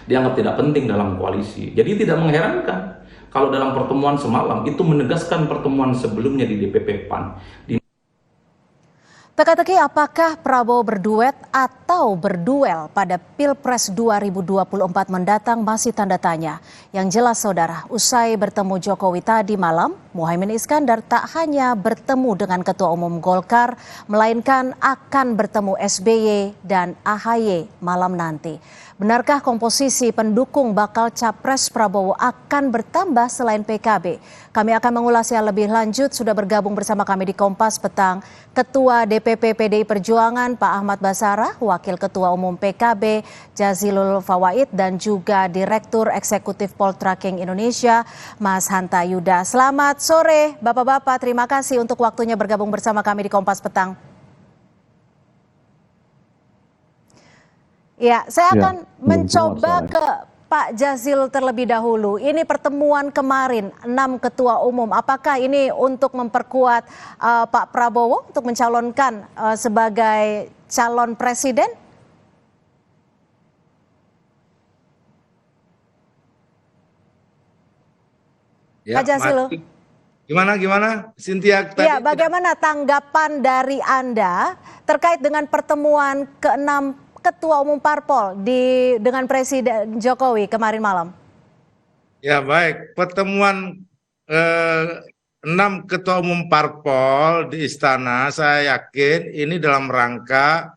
dianggap tidak penting dalam koalisi. Jadi tidak mengherankan kalau dalam pertemuan semalam itu menegaskan pertemuan sebelumnya di DPP PAN. Teka-teki apakah Prabowo berduet atau berduel pada Pilpres 2024 mendatang masih tanda tanya. Yang jelas saudara, usai bertemu Jokowi tadi malam, Muhaimin Iskandar tak hanya bertemu dengan Ketua Umum Golkar, melainkan akan bertemu SBY dan AHY malam nanti. Benarkah komposisi pendukung bakal Capres Prabowo akan bertambah selain PKB? Kami akan mengulasnya lebih lanjut. Sudah bergabung bersama kami di Kompas Petang Ketua DPP PDI Perjuangan Pak Ahmad Basarah, Wakil Ketua Umum PKB Jazilul Fawait, dan juga Direktur Eksekutif Poltreking Indonesia Mas Hanta Yuda. Selamat sore Bapak-Bapak, terima kasih untuk waktunya bergabung bersama kami di Kompas Petang. Ya, saya akan mencoba ke Pak Jazil terlebih dahulu. Ini pertemuan kemarin 6 ketua umum. Apakah ini untuk memperkuat Pak Prabowo untuk mencalonkan sebagai calon presiden? Ya, Pak Jazil. Gimana, Cynthia? Ya, bagaimana tanggapan dari Anda terkait dengan pertemuan ke-6 Ketua Umum Parpol dengan Presiden Jokowi kemarin malam? Ya baik, pertemuan 6 Ketua Umum Parpol di Istana, saya yakin ini dalam rangka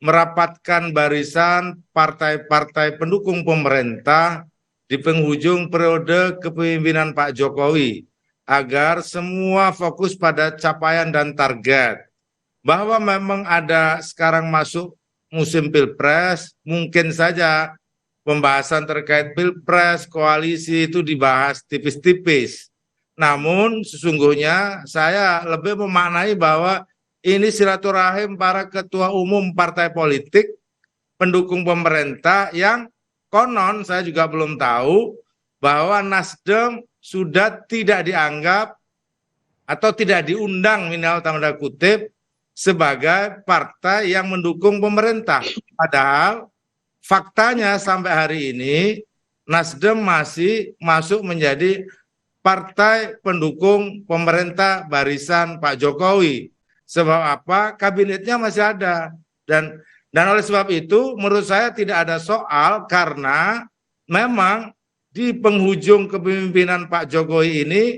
merapatkan barisan partai-partai pendukung pemerintah di penghujung periode kepemimpinan Pak Jokowi, agar semua fokus pada capaian dan target. Bahwa memang ada sekarang masuk musim Pilpres, mungkin saja pembahasan terkait Pilpres, koalisi itu dibahas tipis-tipis. Namun sesungguhnya saya lebih memaknai bahwa ini silaturahim para ketua umum partai politik pendukung pemerintah yang konon saya juga belum tahu bahwa Nasdem sudah tidak dianggap atau tidak diundang minimal tanda kutip sebagai partai yang mendukung pemerintah. Padahal faktanya sampai hari ini Nasdem masih masuk menjadi partai pendukung pemerintah barisan Pak Jokowi. Sebab apa? Kabinetnya masih ada. Dan oleh sebab itu menurut saya tidak ada soal, karena memang di penghujung kepemimpinan Pak Jokowi ini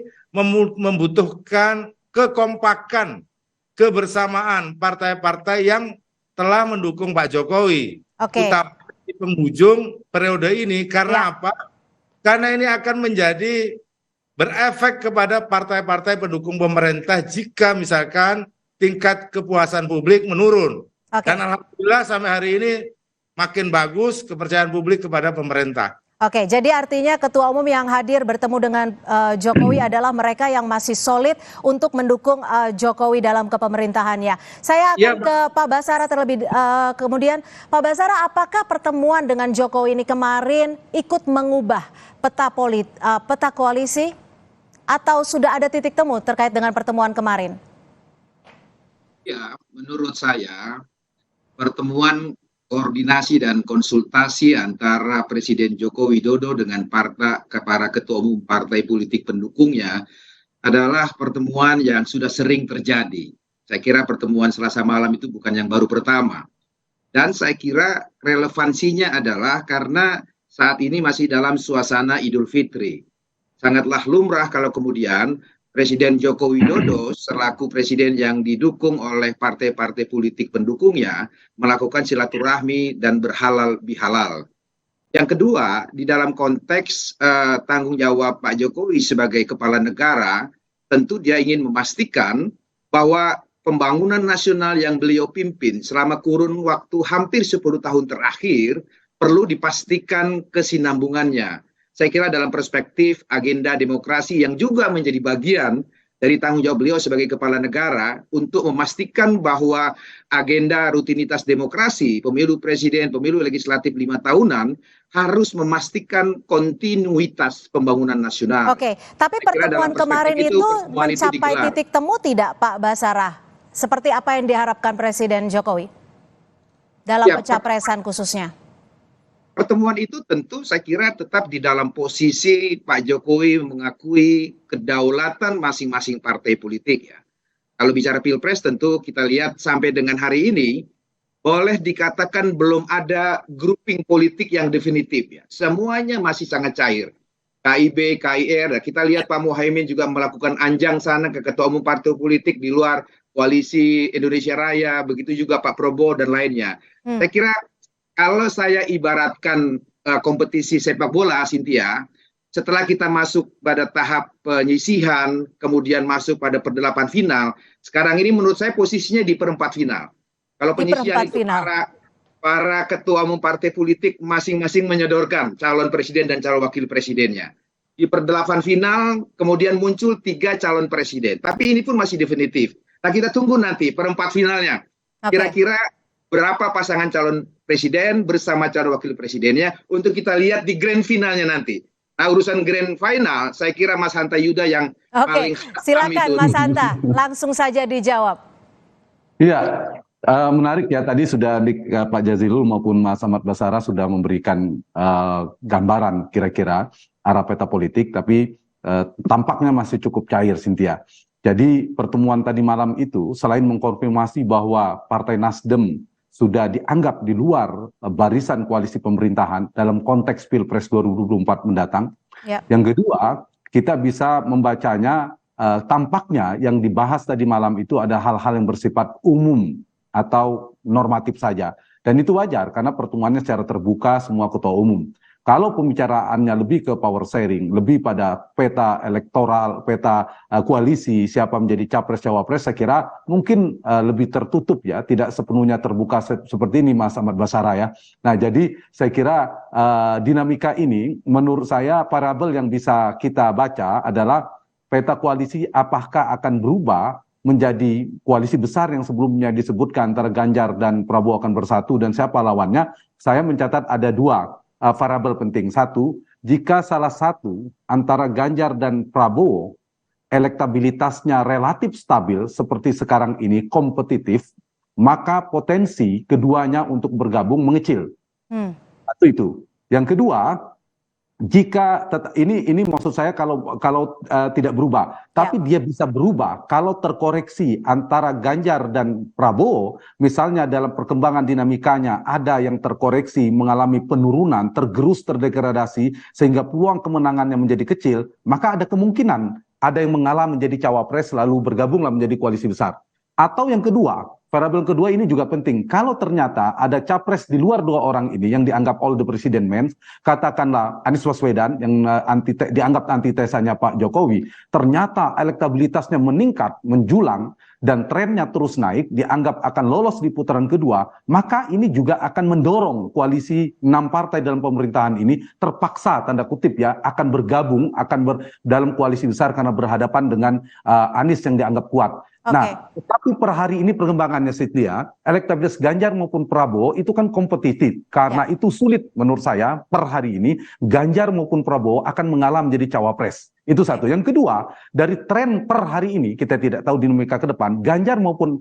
membutuhkan kekompakan, kebersamaan partai-partai yang telah mendukung Pak Jokowi. Utama di penghujung periode ini. Karena apa? Karena ini akan menjadi berefek kepada partai-partai pendukung pemerintah jika misalkan tingkat kepuasan publik menurun. Dan alhamdulillah sampai hari ini makin bagus kepercayaan publik kepada pemerintah. Oke, jadi artinya ketua umum yang hadir bertemu dengan Jokowi adalah mereka yang masih solid untuk mendukung Jokowi dalam kepemerintahannya. Saya akan ke Pak Basarah terlebih kemudian. Pak Basarah, apakah pertemuan dengan Jokowi ini kemarin ikut mengubah peta koalisi atau sudah ada titik temu terkait dengan pertemuan kemarin? Ya, menurut saya pertemuan koordinasi dan konsultasi antara Presiden Joko Widodo dengan para ketua umum partai politik pendukungnya adalah pertemuan yang sudah sering terjadi. Saya kira pertemuan Selasa malam itu bukan yang baru pertama. Dan saya kira relevansinya adalah karena saat ini masih dalam suasana Idul Fitri. Sangatlah lumrah kalau kemudian Presiden Joko Widodo selaku presiden yang didukung oleh partai-partai politik pendukungnya melakukan silaturahmi dan berhalal bihalal. Yang kedua, di dalam konteks tanggung jawab Pak Jokowi sebagai kepala negara, tentu dia ingin memastikan bahwa pembangunan nasional yang beliau pimpin selama kurun waktu hampir 10 tahun terakhir perlu dipastikan kesinambungannya. Saya kira dalam perspektif agenda demokrasi yang juga menjadi bagian dari tanggung jawab beliau sebagai kepala negara untuk memastikan bahwa agenda rutinitas demokrasi, pemilu presiden, pemilu legislatif 5 tahunan harus memastikan kontinuitas pembangunan nasional. Oke, tapi pertemuan kemarin itu mencapai titik temu tidak Pak Basarah? Seperti apa yang diharapkan Presiden Jokowi dalam pencapresan khususnya? pertemuan itu tentu saya kira tetap di dalam posisi Pak Jokowi mengakui kedaulatan masing-masing partai politik ya. Kalau bicara Pilpres tentu kita lihat sampai dengan hari ini boleh dikatakan belum ada grouping politik yang definitif ya. Semuanya masih sangat cair. KIB, KIR, kita lihat Pak Muhaimin juga melakukan anjang sana ke ketua umum partai politik di luar koalisi Indonesia Raya, begitu juga Pak Prabowo dan lainnya. Saya kira kalau saya ibaratkan kompetisi sepak bola, Cynthia, setelah kita masuk pada tahap penyisihan, kemudian masuk pada perdelapan final, sekarang ini menurut saya posisinya di perempat final. Kalau penyisihan itu para ketua umum partai politik masing-masing menyodorkan calon presiden dan calon wakil presidennya. Di perdelapan final kemudian muncul 3 calon presiden. Tapi ini pun masih definitif. Nah, kita tunggu nanti perempat finalnya. Kira-kira berapa pasangan calon presiden bersama calon wakil presidennya untuk kita lihat di grand finalnya nanti. Nah, urusan grand final, saya kira Mas Hanta Yuda yang paling silakan Mas Hanta, langsung saja dijawab. Iya, menarik ya. Tadi sudah Pak Jazilul maupun Mas Ahmad Basara sudah memberikan gambaran kira-kira arah peta politik, tapi tampaknya masih cukup cair, Cynthia. Jadi pertemuan tadi malam itu selain mengkonfirmasi bahwa Partai Nasdem sudah dianggap di luar barisan koalisi pemerintahan dalam konteks Pilpres 2024 mendatang. Yang kedua, kita bisa membacanya tampaknya yang dibahas tadi malam itu ada hal-hal yang bersifat umum atau normatif saja. Dan itu wajar karena pertemuannya secara terbuka semua ketua umum. Kalau pembicaraannya lebih ke power sharing, lebih pada peta elektoral, peta koalisi, siapa menjadi capres-cawapres, saya kira mungkin lebih tertutup ya, tidak sepenuhnya terbuka seperti ini Mas Ahmad Basara ya. Nah jadi saya kira dinamika ini menurut saya parabel yang bisa kita baca adalah peta koalisi apakah akan berubah menjadi koalisi besar yang sebelumnya disebutkan antara Ganjar dan Prabowo akan bersatu dan siapa lawannya. Saya mencatat ada 2 variabel penting. Satu, jika salah satu antara Ganjar dan Prabowo elektabilitasnya relatif stabil seperti sekarang ini kompetitif, maka potensi keduanya untuk bergabung mengecil. Satu itu. Yang kedua, jika ini maksud saya kalau tidak berubah, tapi dia bisa berubah kalau terkoreksi antara Ganjar dan Prabowo, misalnya dalam perkembangan dinamikanya ada yang terkoreksi mengalami penurunan, tergerus, terdegradasi sehingga peluang kemenangannya menjadi kecil, maka ada kemungkinan ada yang mengalah menjadi cawapres lalu bergabunglah menjadi koalisi besar. Atau yang kedua, variabel kedua ini juga penting. Kalau ternyata ada capres di luar 2 orang ini yang dianggap all the president men, katakanlah Anies Baswedan yang dianggap antitesanya Pak Jokowi, ternyata elektabilitasnya meningkat, menjulang, dan trennya terus naik, dianggap akan lolos di putaran kedua, maka ini juga akan mendorong koalisi 6 partai dalam pemerintahan ini terpaksa, tanda kutip ya, akan bergabung, dalam koalisi besar karena berhadapan dengan Anies yang dianggap kuat. Nah, tapi per hari ini perkembangannya Cynthia, elektabilitas Ganjar maupun Prabowo itu kan kompetitif. Karena itu sulit menurut saya per hari ini Ganjar maupun Prabowo akan mengalah menjadi cawapres. Itu satu. Yang kedua, dari tren per hari ini kita tidak tahu dinamika ke depan, Ganjar maupun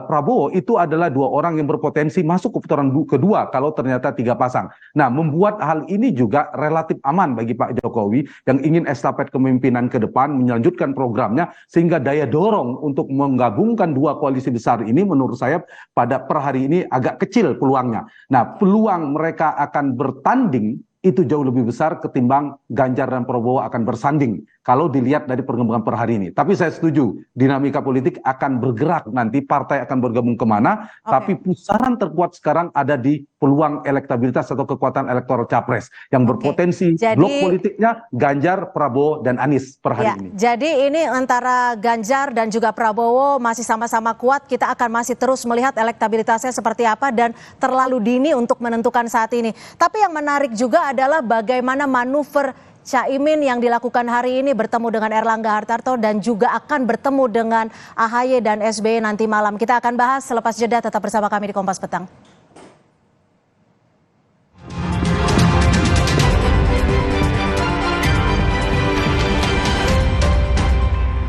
Prabowo itu adalah 2 orang yang berpotensi masuk ke putaran kedua kalau ternyata 3 pasang. Nah, membuat hal ini juga relatif aman bagi Pak Jokowi yang ingin estafet kepemimpinan ke depan, melanjutkan programnya sehingga daya dorong untuk menggabungkan 2 koalisi besar ini menurut saya pada per hari ini agak kecil peluangnya. Nah, peluang mereka akan bertanding itu jauh lebih besar ketimbang Ganjar dan Prabowo akan bersanding kalau dilihat dari perkembangan per hari ini. Tapi saya setuju, dinamika politik akan bergerak nanti, partai akan bergabung kemana, tapi pusaran terkuat sekarang ada di peluang elektabilitas atau kekuatan elektoral capres yang berpotensi blok politiknya Ganjar, Prabowo, dan Anies per hari ini. Jadi ini antara Ganjar dan juga Prabowo masih sama-sama kuat, kita akan masih terus melihat elektabilitasnya seperti apa dan terlalu dini untuk menentukan saat ini. Tapi yang menarik juga adalah bagaimana manuver Caimin yang dilakukan hari ini bertemu dengan Erlangga Hartarto dan juga akan bertemu dengan AHY dan SBY nanti malam. Kita akan bahas selepas jeda, tetap bersama kami di Kompas Petang.